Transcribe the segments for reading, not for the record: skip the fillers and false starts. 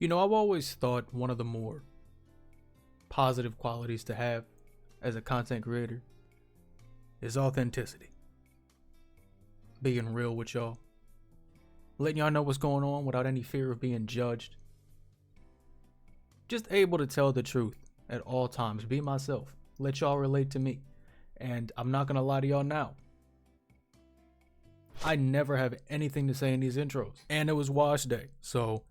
You know, I've always thought one of the more positive qualities to have as a content creator is authenticity. Being real with y'all. Letting y'all know what's going on without any fear of being judged. Just able to tell the truth at all times. Be myself. Let y'all relate to me. And I'm not gonna lie to y'all now. I never have anything to say in these intros. And it was wash day, so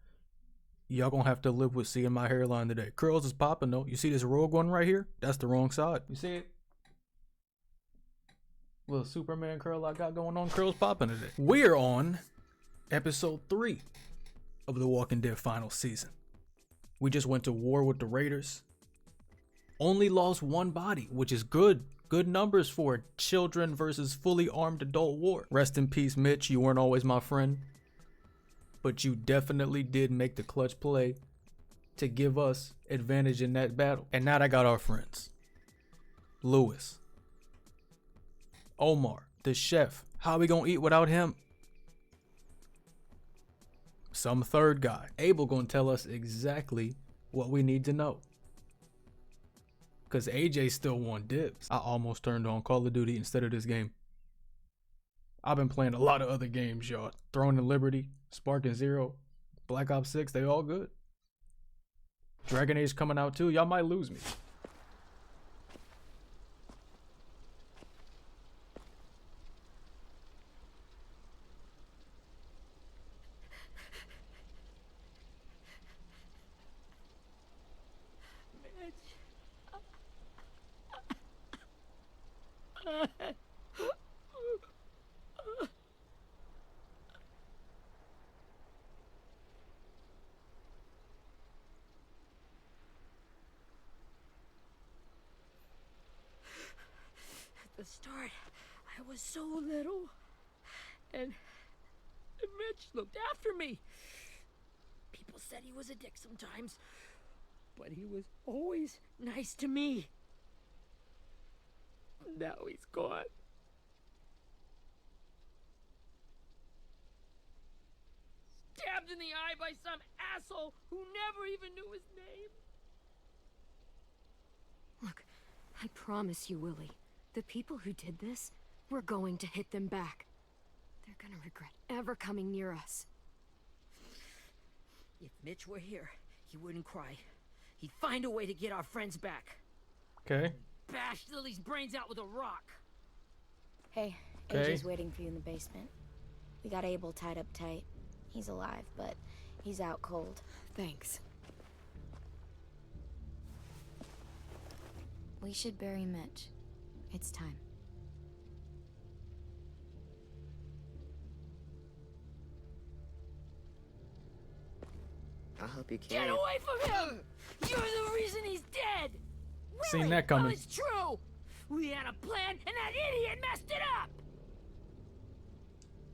y'all gonna have to live with seeing my hairline today. Curls is popping though. You see this rogue one right here? That's the wrong side. You see it? Little Superman curl I got going on. Curls popping today. We're on episode 3 of The Walking Dead final season. We just went to war with the Raiders. Only lost one body, which is good. Good numbers for a children versus fully armed adult war. Rest in peace, Mitch. You weren't always my friend. But you definitely did make the clutch play to give us advantage in that battle. And now I got our friends. Lewis. Omar, the chef. How are we gonna eat without him? Some third guy. Abel gonna tell us exactly what we need to know. Cause AJ still won dibs. I almost turned on Call of Duty instead of this game. I've been playing a lot of other games, y'all. Throne and Liberty, Spark and Zero, Black Ops 6, they all good. Dragon Age coming out too. Y'all might lose me. At the start, I was so little, and Mitch looked after me. People said he was a dick sometimes, but he was always nice to me. Now he's gone. Stabbed in the eye by some asshole who never even knew his name. Look, I promise you, Willie, the people who did this, we're going to hit them back. They're gonna regret ever coming near us. If Mitch were here, he wouldn't cry. He'd find a way to get our friends back. Okay. Bash Lily's brains out with a rock. Hey, Okay. AJ's waiting for you in the basement. We got Abel tied up tight. He's alive, but he's out cold. Thanks. We should bury Mitch. It's time. I'll help you carry. Get away from him! You're the reason he's dead! Seen Willie, that coming. Well, it's true! We had a plan, and that idiot messed it up!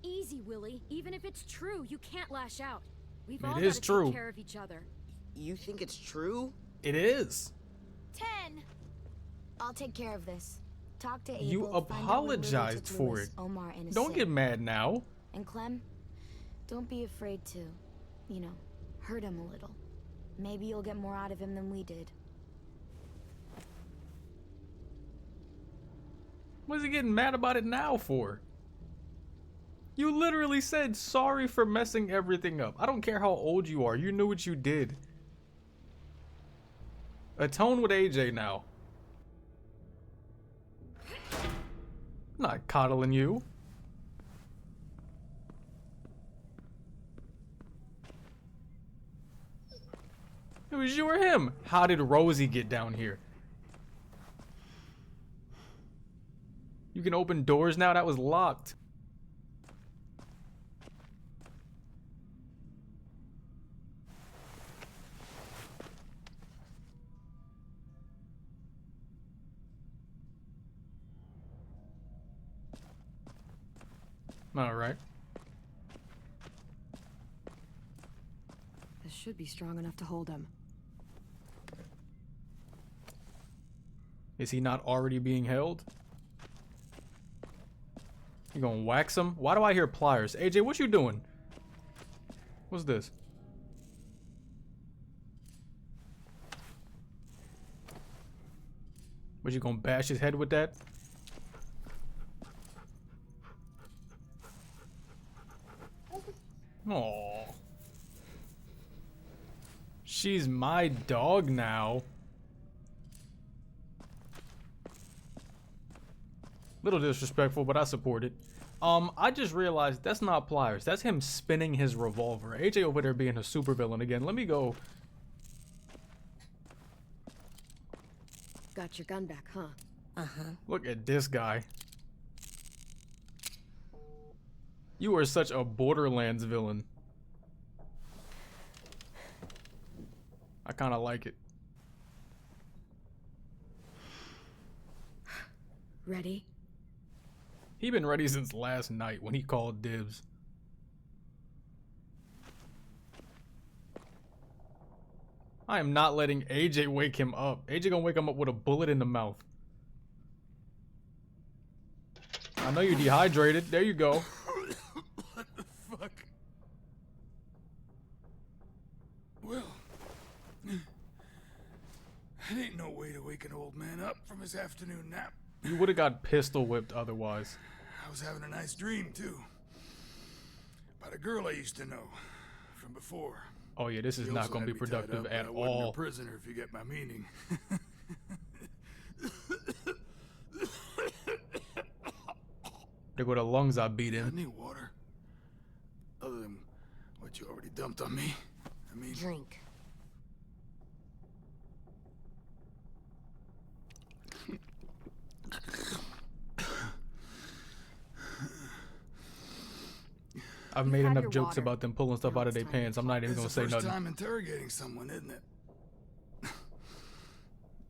Easy, Willie. Even if it's true, you can't lash out. We've It all is gotta true. take care of each other. You think it's true? It is. 10! I'll take care of this. Talk to Abel. You find out where Lily apologized took for Lewis, it. Omar, and Don't Sid. get mad now. And Clem, don't be afraid to, hurt him a little. Maybe you'll get more out of him than we did. What's he getting mad about it now for? You literally said sorry for messing everything up. I don't care how old you are. You knew what you did. Atone with AJ now. I'm not coddling you. It was you or him. How did Rosie get down here? You can open doors now? That was locked. All right. This should be strong enough to hold him. Is he not already being held? You gonna wax him? Why do I hear pliers? AJ, what you doing? What's this? Was you gonna bash his head with that? Aww. She's my dog now. Little disrespectful, but I support it. I just realized that's not pliers. That's him spinning his revolver. AJ over there being a supervillain again. Let me go. Got your gun back, huh? Look at this guy. You are such a Borderlands villain. I kind of like it. Ready? He been ready since last night when he called dibs. I am not letting AJ wake him up. AJ gonna wake him up with a bullet in the mouth. I know you're dehydrated. There you go. What the fuck? Well, it ain't no way to wake an old man up from his afternoon nap. You would have got pistol whipped otherwise. I was having a nice dream, too. About a girl I used to know from before. Oh yeah, this is She not also gonna had be me tied productive up, at but I wasn't all. a prisoner, if you get my meaning. There go the lungs I beat I in. need water. Other than what you already dumped on me. I mean, Drink. I've made had enough your jokes water. about them pulling stuff Now out of it's their time to pants. I'm not even it's gonna the say first nothing. time interrogating someone, isn't it?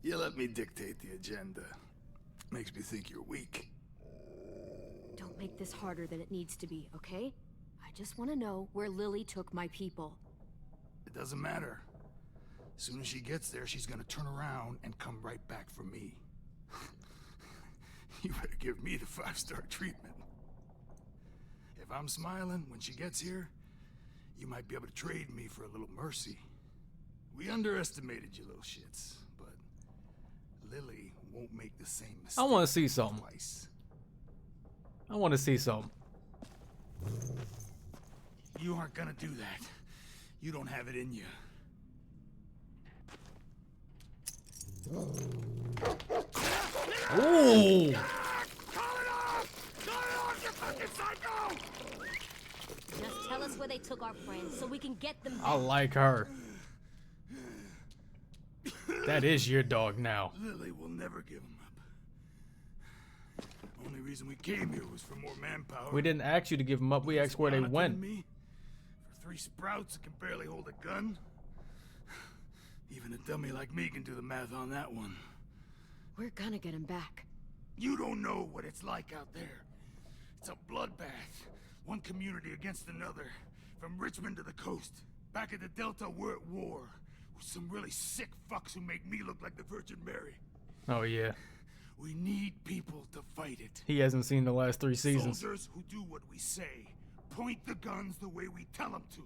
You let me dictate the agenda. Makes me think you're weak. Don't make this harder than it needs to be, okay? I just want to know where Lily took my people. It doesn't matter. As soon as she gets there, she's gonna turn around and come right back for me. You better give me the 5-star treatment. If I'm smiling when she gets here, you might be able to trade me for a little mercy. We underestimated you little shits, but Lily won't make the same mistake. I want to see something. Twice. I want to see something. You aren't gonna do that. You don't have it in you. Ooh! Just tell us where they took our friends so we can get them I back. like her. That is your dog now. Lily will never give him up. Only reason we came here was for more manpower. We didn't ask you to give them up. We asked where they Counting went. Me? For 3 sprouts that can barely hold a gun? Even a dummy like me can do the math on that one. We're gonna get him back. You don't know what it's like out there. It's a bloodbath. One community against another. From Richmond to the coast. Back at the Delta, we're at war. With some really sick fucks who make me look like the Virgin Mary. Oh yeah. We need people to fight it. He hasn't seen the last 3 seasons. Soldiers who do what we say. Point the guns the way we tell them to.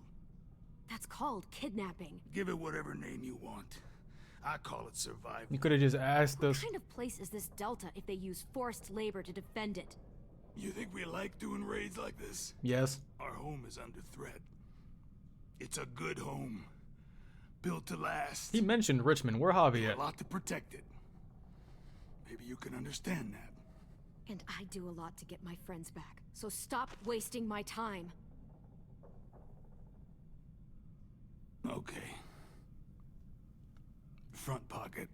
That's called kidnapping. Give it whatever name you want. I call it survival. You could have just asked What us. kind of place is this Delta if they use forced labor to defend it? You think we like doing raids like this? Yes. Our home is under threat. It's a good home. Built to last. He mentioned Richmond. Where Javi A at? lot to protect it. Maybe you can understand that. And I do a lot to get my friends back. So stop wasting my time. Okay. Front pocket.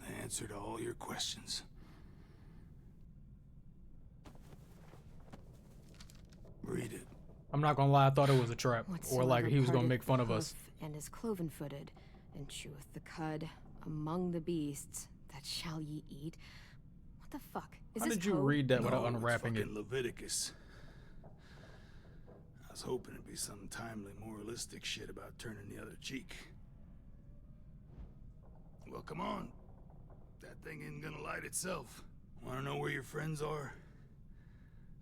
The answer to all your questions. Read it. I'm not gonna lie. I thought it was a trap, or like Whatsoever he was gonna parteth make fun the of us. hoof And is cloven-footed, and cheweth the cud among the beasts, that shall ye eat. What the fuck? Is How this did you code? read that No, without it's unwrapping it? fucking Leviticus. I was hoping it'd be some timely, moralistic shit about turning the other cheek. Well, come on. That thing ain't gonna light itself. Wanna know where your friends are?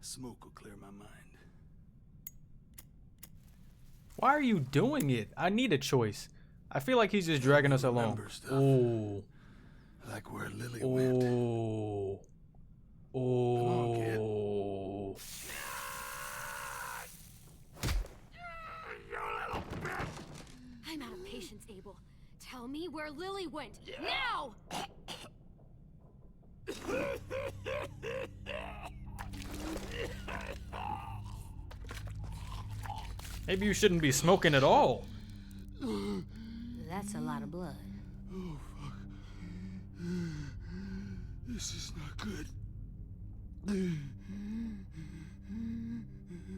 Smoke will clear my mind. Why are you doing it? I need a choice. I feel like he's just dragging us along. Remember stuff. Ooh. Like where Lily went. Oh. on, kid. Oh. I'm out of patience, Abel. Tell me where Lily went. Now! Maybe you shouldn't be smoking at all. That's a lot of blood. Oh, fuck. This is not good.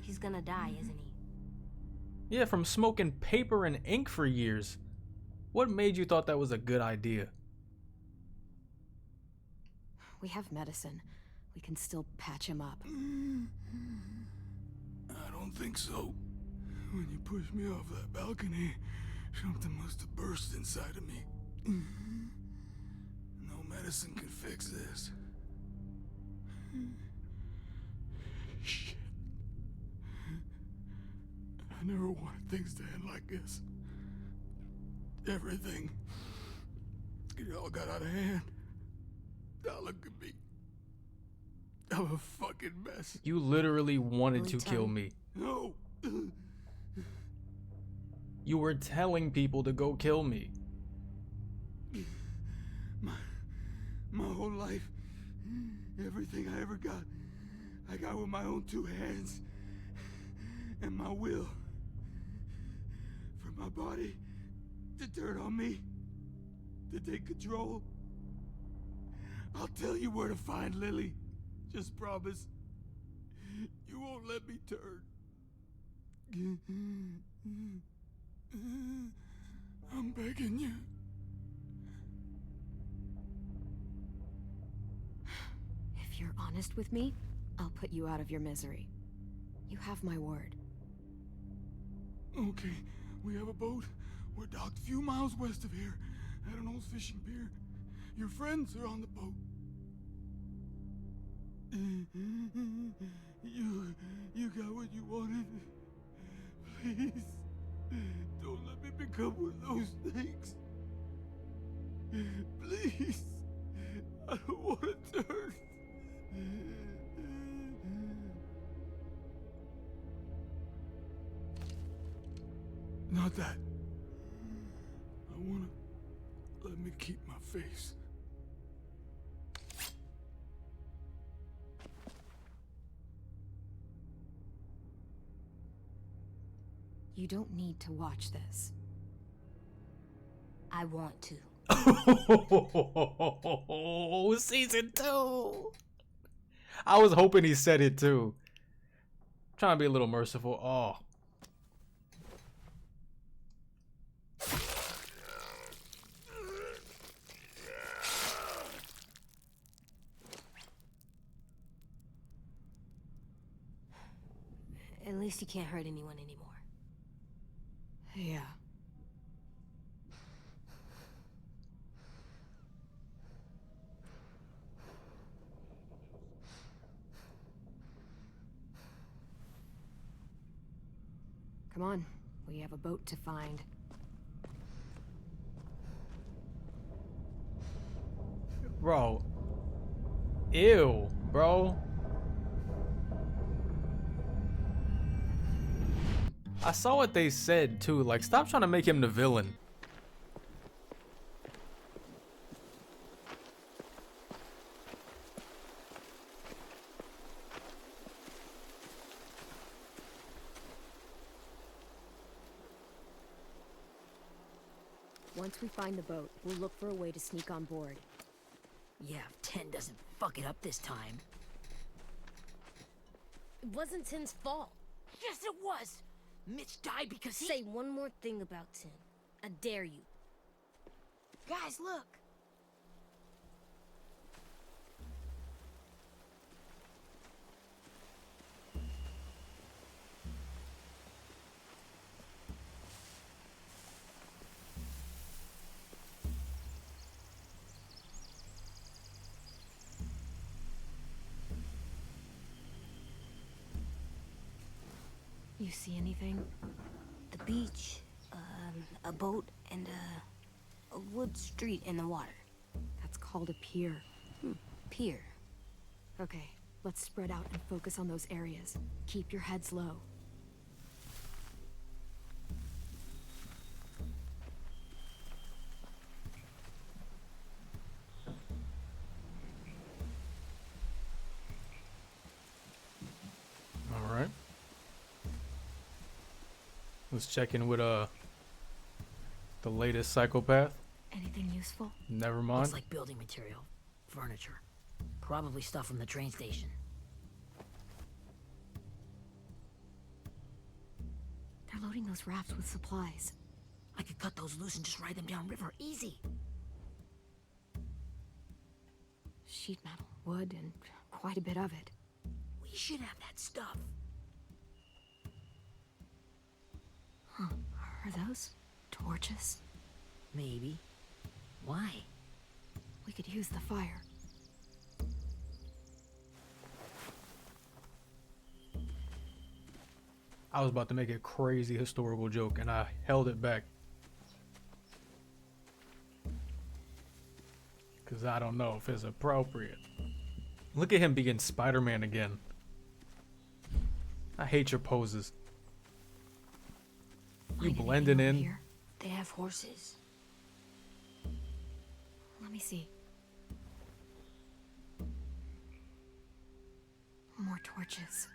He's gonna die, isn't he? Yeah, from smoking paper and ink for years. What made you thought that was a good idea? We have medicine. We can still patch him up. I don't think so. When you pushed me off that balcony, something must have burst inside of me. No medicine could fix this. Shit. I never wanted things to end like this. Everything. It all got out of hand. Now look at me. I'm a fucking mess. You literally wanted to Really kill tough. me. No. You were telling people to go kill me. My whole life, everything I ever got, I got with my own two hands and my will. For my body to turn on me, to take control. I'll tell you where to find Lily. Just promise. You won't let me turn. I'm begging you. If you're honest with me, I'll put you out of your misery. You have my word. Okay, we have a boat. We're docked a few miles west of here at an old fishing pier. Your friends are on the boat. You got what you wanted. Please, don't let me become one of those things. Please, I don't want to turn. Not that. I wanna let me keep my face. You don't need to watch this. I want to. Oh, season 2. I was hoping he said it too. Trying to be a little merciful. Oh. At least he can't hurt anyone anymore. Yeah. Come on, we have a boat to find. Bro. Ew, bro. I saw what they said too. Like, stop trying to make him the villain. Once we find the boat, we'll look for a way to sneak on board. Yeah, if 10 doesn't fuck it up this time. It wasn't Tin's fault. Yes, it was! Mitch died because he— Say one more thing about Tin. I dare you. Guys, look! You see anything? The beach, a boat, and a wood street in the water. That's called a pier. Pier. Okay, let's spread out and focus on those areas. Keep your heads low. All right. Let's check in with the latest psychopath. Anything useful? Never mind. Looks like building material. Furniture. Probably stuff from the train station. They're loading those rafts with supplies. I could cut those loose and just ride them downriver. Easy. Sheet metal, wood, and quite a bit of it. We should have that stuff. Huh. Are those torches? Maybe. Why? We could use the fire. I was about to make a crazy historical joke and I held it back. Because I don't know if it's appropriate. Look at him being Spider-Man again. I hate your poses. You Find blending anything over in. here? They have horses. Let me see. More torches.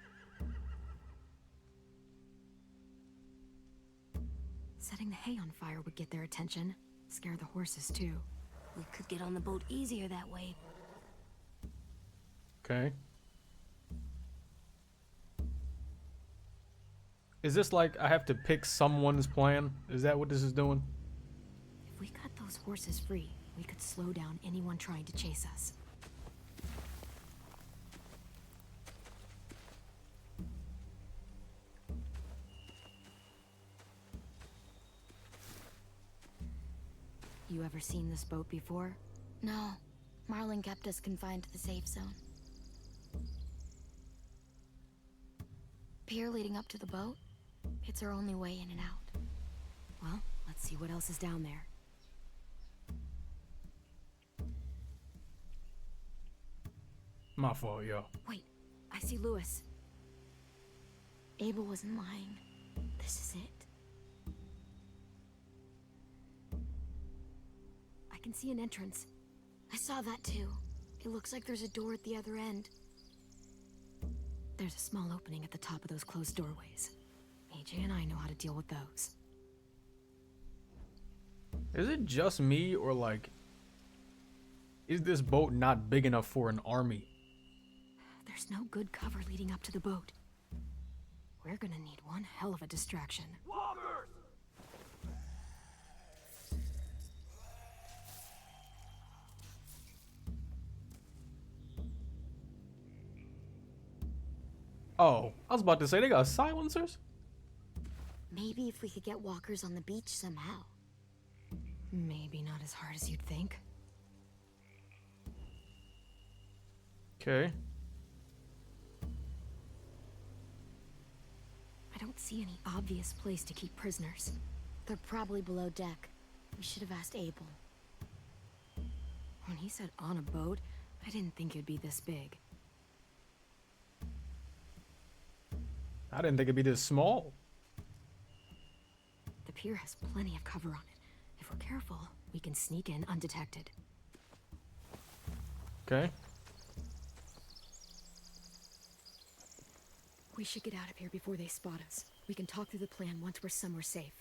Setting the hay on fire would get their attention. Scare the horses too. We could get on the boat easier that way. Okay. Is this like I have to pick someone's plan? Is that what this is doing? If we cut those horses free, we could slow down anyone trying to chase us. You ever seen this boat before? No. Marlin kept us confined to the safe zone. Pier leading up to the boat? It's our only way in and out. Well, let's see what else is down there. My fault, yo. Wait, I see Lewis. Abel wasn't lying. This is it. I can see an entrance. I saw that too. It looks like there's a door at the other end. There's a small opening at the top of those closed doorways. AJ and I know how to deal with those. Is it just me or like is this boat not big enough for an army? There's no good cover leading up to the boat. We're gonna need one hell of a distraction. Oh, I was about to say they got silencers? Maybe if we could get walkers on the beach somehow. Maybe not as hard as you'd think. Okay. I don't see any obvious place to keep prisoners. They're probably below deck. We should have asked Abel. When he said on a boat, I didn't think it'd be this big. I didn't think it'd be this small. The pier has plenty of cover on it. If we're careful, we can sneak in undetected. Okay. We should get out of here before they spot us. We can talk through the plan once we're somewhere safe.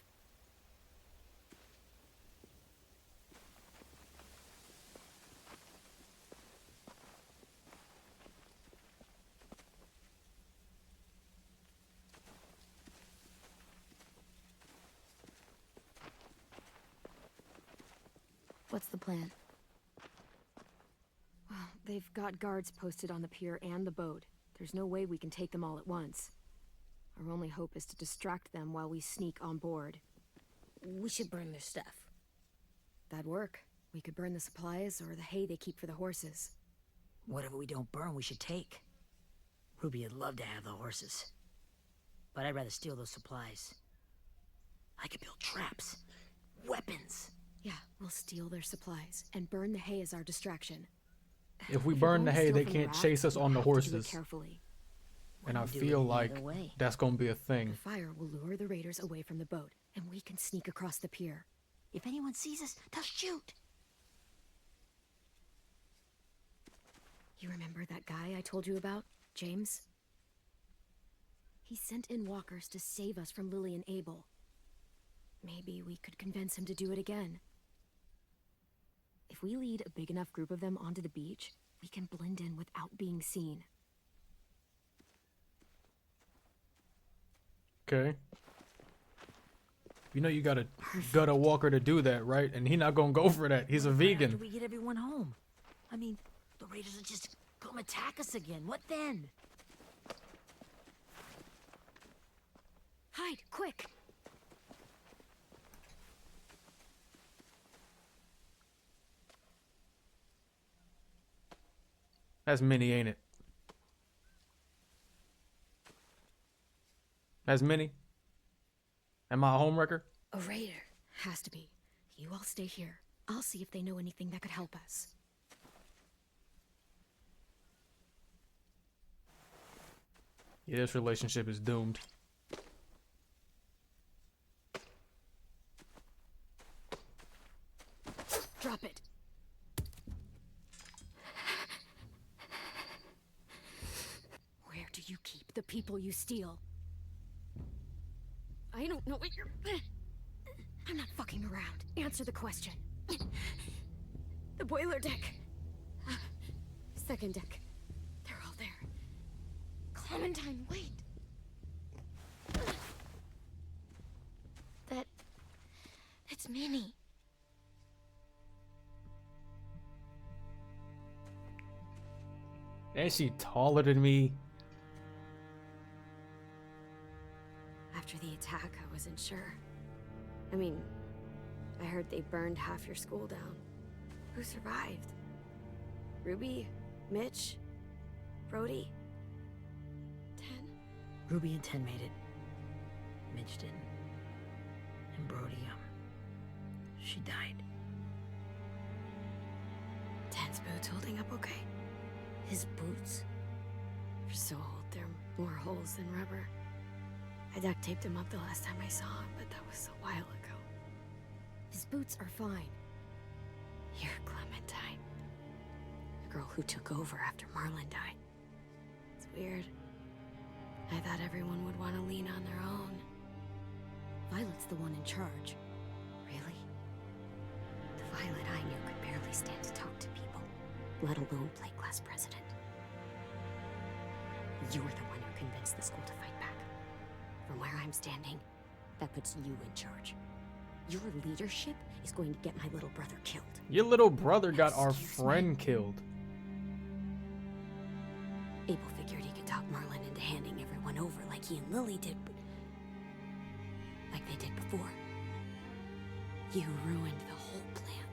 What's the plan? Well, they've got guards posted on the pier and the boat. There's no way we can take them all at once. Our only hope is to distract them while we sneak on board. We should burn their stuff. That'd work. We could burn the supplies or the hay they keep for the horses. Whatever we don't burn, we should take. Ruby would love to have the horses. But I'd rather steal those supplies. I could build traps. Weapons. Yeah, we'll We'll steal their supplies and burn the hay as our distraction. If we If burn the you're going to hay, steal they from can't the chase raft, us on the you'll have to do it horses. carefully. And I Wouldn't do feel it any like other way. that's gonna be a thing. The fire will lure the raiders away from the boat, and we can sneak across the pier. If anyone sees us, they'll shoot. You remember that guy I told you about, James? He sent in walkers to save us from Lily and Abel. Maybe we could convince him to do it again. If we lead a big enough group of them onto the beach, we can blend in without being seen. Okay. You know you gotta gut a walker to do that, right? And he not gonna go for that. He's a What about after vegan. we get everyone home? I mean, the raiders will just come attack us again. What then? Hide, quick! That's Minnie, ain't it? That's Minnie. Am I a homewrecker? A raider. Has to be. You all stay here. I'll see if they know anything that could help us. Yeah, this relationship is doomed. Drop it. Where do you keep the people you steal? I don't know what you're... I'm not fucking around. Answer the question. The boiler deck. Second deck. They're all there. Clementine, wait. That's Minnie. And she taller than me. After the attack, I wasn't sure. I mean, I heard they burned half your school down. Who survived? Ruby? Mitch? Brody? 10? Ruby and 10 made it. Mitch didn't. And Brody, she died. 10's boots holding up okay? His boots? They're so old, they're more holes than rubber. I duct taped him up the last time I saw him, but that was a while ago. His boots are fine. You're Clementine. The girl who took over after Marlon died. It's weird. I thought everyone would want to lean on their own. Violet's the one in charge. Really? The Violet I knew could barely stand to talk to people, let alone play class president. You're the one who convinced the school to fight back. From where I'm standing, that puts you in charge. Your leadership is going to get my little brother killed. Your little brother got our Excuse me? friend killed. Abel figured he could talk Marlon into handing everyone over like he and Lily did, but like they did before. You ruined the whole plan.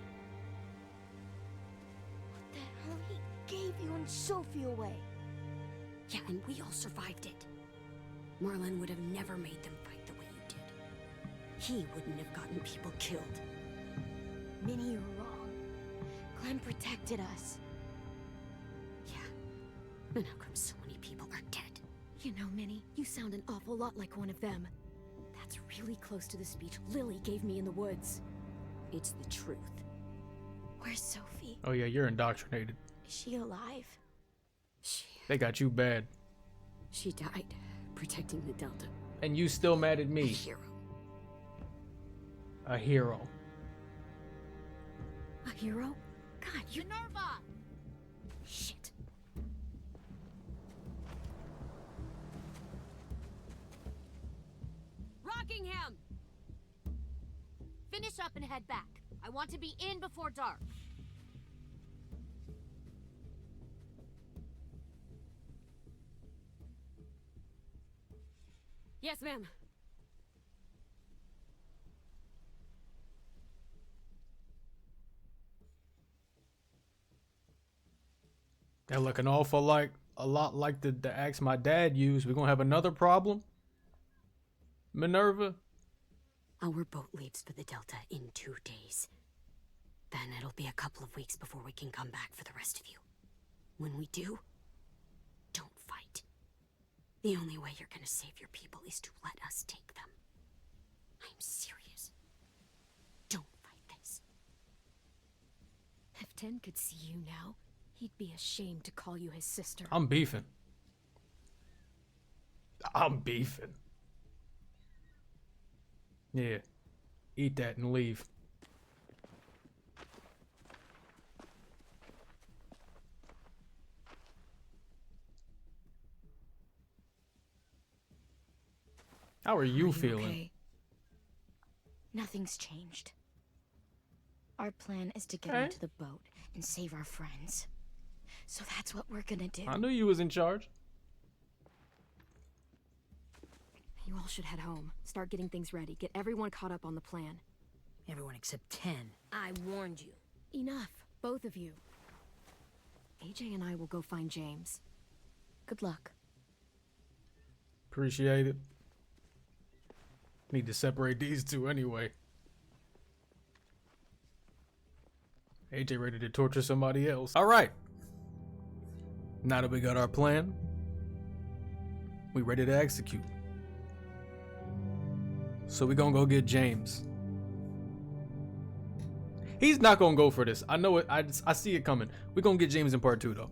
What the hell? He gave you and Sophie away. Yeah, and we all survived it. Marlon would have never made them fight the way you did. He wouldn't have gotten people killed. Minnie, you're wrong. Clem protected us. Yeah. And how come so many people are dead? You know, Minnie, you sound an awful lot like one of them. That's really close to the speech Lily gave me in the woods. It's the truth. Where's Sophie? Oh yeah, you're indoctrinated. Is she alive? They got you bad. She died, protecting the Delta. And you still mad at A me. hero. A hero. A hero? God, you... Minerva! Shit. Rockingham! Finish up and head back. I want to be in before dark. Yes, ma'am. That look an awful a lot like the axe my dad used. We're gonna have another problem. Minerva. Our boat leaves for the Delta in 2 days. then it'll be a couple of weeks before we can come back for the rest of you. When we do, don't fight. The only way you're gonna save your people is to let us take them. I'm serious. Don't fight this. If Ten could see you now, he'd be ashamed to call you his sister. I'm beefing. I'm beefing. Yeah. Eat that and leave. How are you feeling? Okay? Nothing's changed. Our plan is to get Okay. onto the boat and save our friends. So that's what we're gonna do. I knew you was in charge. You all should head home. Start getting things ready. Get everyone caught up on the plan. Everyone except 10. I warned you. Enough, both of you. AJ and I will go find James. Good luck. Appreciate it. Need to separate these two anyway. AJ ready to torture somebody else. All right. Now that we got our plan, we ready to execute. So we gonna go get James. He's not gonna go for this. I know it. I see it coming. We gonna get James in part 2 though.